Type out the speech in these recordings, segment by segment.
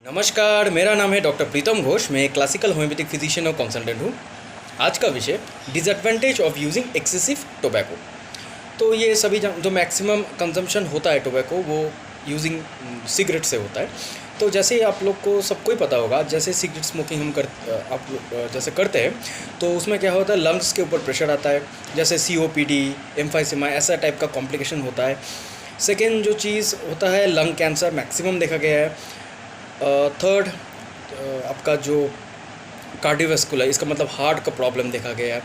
नमस्कार, मेरा नाम है डॉक्टर प्रीतम घोष। मैं क्लासिकल होम्योपैथिक फिजिशियन और कंसल्टेंट हूँ। आज का विषय disadvantage of using excessive tobacco. तो ये सभी जो मैक्सिमम कंजम्पशन होता है टोबैको वो यूजिंग सिगरेट से होता है। तो जैसे आप लोग को सबको ही पता होगा, जैसे सिगरेट स्मोकिंग आप जैसे करते हैं तो उसमें क्या होता है, लंग्स के ऊपर प्रेशर आता है, जैसे COPD, एम्फाइसेमा ऐसा टाइप का कॉम्प्लिकेशन होता है। सेकेंड जो चीज़ होता है, लंग कैंसर मैक्सिमम देखा गया है। थर्ड आपका जो कार्डियोवैस्कुलर, इसका मतलब हार्ट का प्रॉब्लम देखा गया है।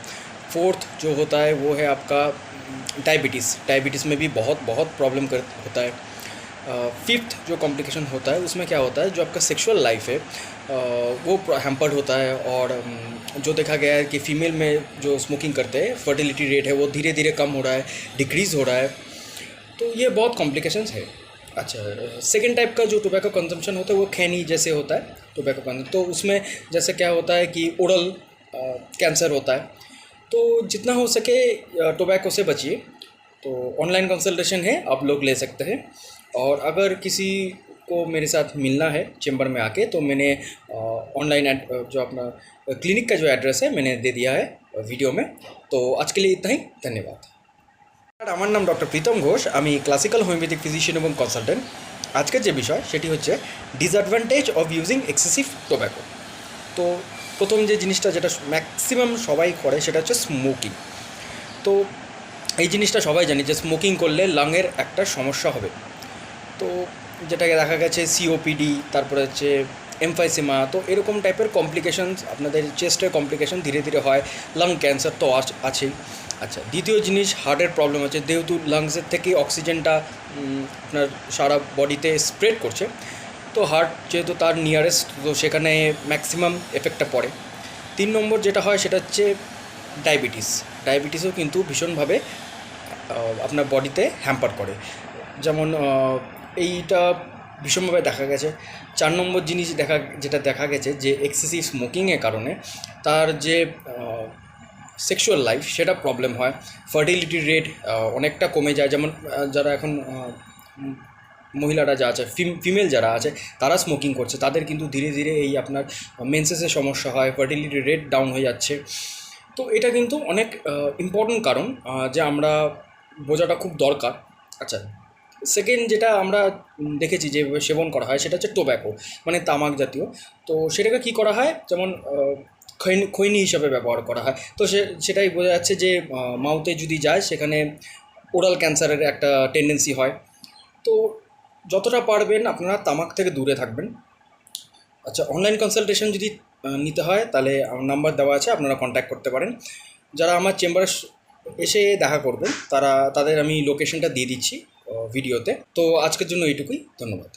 फोर्थ जो होता है वो है आपका डायबिटीज़ में भी बहुत प्रॉब्लम होता है। फिफ्थ जो कॉम्प्लिकेशन होता है उसमें क्या होता है, जो आपका सेक्सुअल लाइफ है वो हैम्पर्ड होता है। और जो देखा गया है कि फ़ीमेल में जो स्मोकिंग करते हैं फर्टिलिटी रेट है वो धीरे धीरे कम हो रहा है, डिक्रीज़ हो रहा है। तो ये बहुत कॉम्प्लिकेशंस है। अच्छा, सेकेंड टाइप का जो टोबैको कंजम्पशन होता है वो खैनी जैसे होता है टोबैको कंजम्पशन। तो उसमें जैसे क्या होता है कि ओरल कैंसर होता है। तो जितना हो सके टोबैको से बचिए। तो ऑनलाइन कंसल्टेशन है, आप लोग ले सकते हैं। और अगर किसी को मेरे साथ मिलना है चेंबर में आके, तो मैंने ऑनलाइन जो अपना क्लिनिक का जो एड्रेस है मैंने दे दिया है वीडियो में। तो आज के लिए इतना ही, धन्यवाद। আমার নাম ডক্টর প্রীতম ঘোষ। আমি ক্লাসিক্যাল হোমিওপ্যাথিক ফিজিশিয়ান এবং কনসালটেন্ট। আজকের যে বিষয় সেটি হচ্ছে disadvantage of using excessive tobacco. তো প্রথম যে জিনিসটা যেটা ম্যাক্সিমাম সবাই করে সেটা হচ্ছে স্মোকিং। তো এই জিনিসটা সবাই জানি যে স্মোকিং করলে লাংয়ের একটা সমস্যা হবে। তো যেটাকে দেখা গেছে COPD, তারপরে হচ্ছে এমফাইসেমা, তো এরকম টাইপের কমপ্লিকেশনস আপনাদের চেস্টের কমপ্লিকেশন ধীরে ধীরে হয়। লাং ক্যান্সার তো আছেই। আচ্ছা, দ্বিতীয় জিনিস হার্টের প্রবলেম আছে, যেহেতু লাংসের থেকে অক্সিজেনটা আপনার সারা বডিতে স্প্রেড করছে। তো হার্ট যেহেতু তার নিয়ারেস্ট, তো সেখানে ম্যাক্সিমাম এফেক্টটা পড়ে। 3 নম্বর যেটা হয় সেটা হচ্ছে ডায়াবেটিসও কিন্তু ভীষণভাবে আপনার বডিতে হ্যাম্পার করে। যেমন এইটা ভীষণভাবে দেখা গেছে। 4 নম্বর জিনিস যেটা দেখা গেছে যে এক্সেসিভ স্মোকিংয়ের কারণে তার যে সেক্সুয়াল লাইফ সেটা প্রবলেম হয়, ফার্টিলিটি রেট অনেকটা কমে যায়। যেমন যারা এখন মহিলারা যা আছে, ফিমেল যারা আছে তারা স্মোকিং করছে, তাদের কিন্তু ধীরে ধীরে এই আপনার মেন্সেসের সমস্যা হয়, ফার্টিলিটি রেট ডাউন হয়ে যাচ্ছে। তো এটা কিন্তু অনেক ইম্পর্টেন্ট কারণ যে আমরা বোঝাটা খুব দরকার। আচ্ছা, সেকেন্ড যেটা আমরা দেখেছি যে সেবন করা হয় সেটা হচ্ছে টোব্যাকো, মানে তামাক জাতীয়। তো সেটাকে কী করা হয়, যেমন খৈনি হিসাবে ব্যবহার করা হয়। তো সেটাই বোঝা যাচ্ছে যে মাউথে যদি যায় সেখানে ওরাল ক্যান্সারের একটা টেন্ডেন্সি হয়। তো যতটা পারবেন আপনারা তামাক থেকে দূরে থাকবেন। আচ্ছা, অনলাইন কনসালটেশন যদি নিতে হয় তাহলে আমার নাম্বার দেওয়া আছে, আপনারা কন্ট্যাক্ট করতে পারেন। যারা আমার চেম্বারে এসে দেখা করবেন তাদের আমি লোকেশনটা দিয়ে দিচ্ছি ভিডিওতে। তো আজকের জন্য এইটুকুই, ধন্যবাদ।